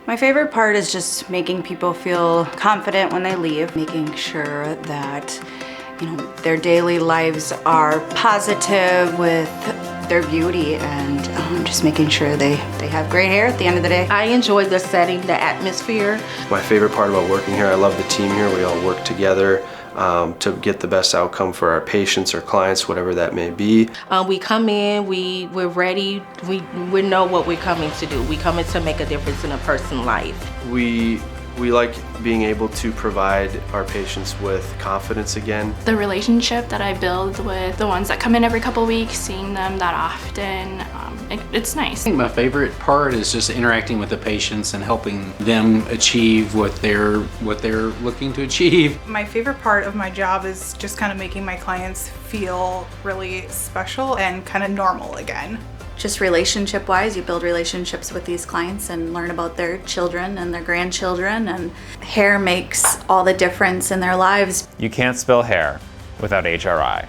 My favorite part is just making people feel confident when they leave, making sure that, their daily lives are positive with their beauty, and just making sure they have great hair at the end of the day. I enjoy the setting, the atmosphere. My favorite part about working here, I love the team here. We all work together to get the best outcome for our patients or clients, whatever that may be. We come in, we're ready, we know what we're coming to do. We come in to make a difference in a person's life. We like being able to provide our patients with confidence again. The relationship that I build with the ones that come in every couple weeks, seeing them that often, it's nice. I think my favorite part is just interacting with the patients and helping them achieve what they're looking to achieve. My favorite part of my job is just kind of making my clients feel really special and kind of normal again. Just relationship-wise, you build relationships with these clients and learn about their children and their grandchildren, and hair makes all the difference in their lives. You can't spill hair without HRI.